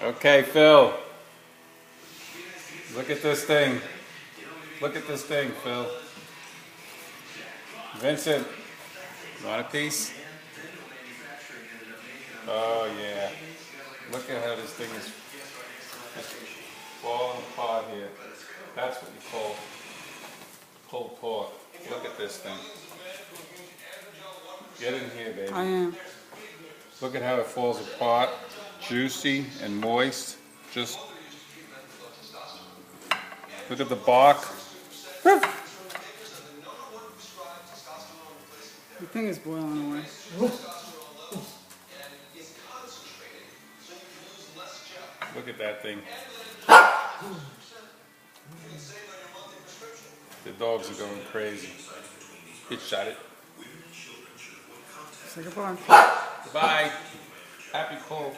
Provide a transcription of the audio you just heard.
Okay, Phil. Look at this thing. Look at this thing, Phil. Vincent, you want a piece? Oh yeah. Look at how this thing is just falling apart here. That's what you call pulled pork. Look at this thing. Get in here, baby. I am. Look at how it falls apart. Juicy and moist. Just look at the bark. The thing is boiling away. Look at that thing. The dogs are going crazy. It shot it. Say goodbye. Goodbye. Happy pull.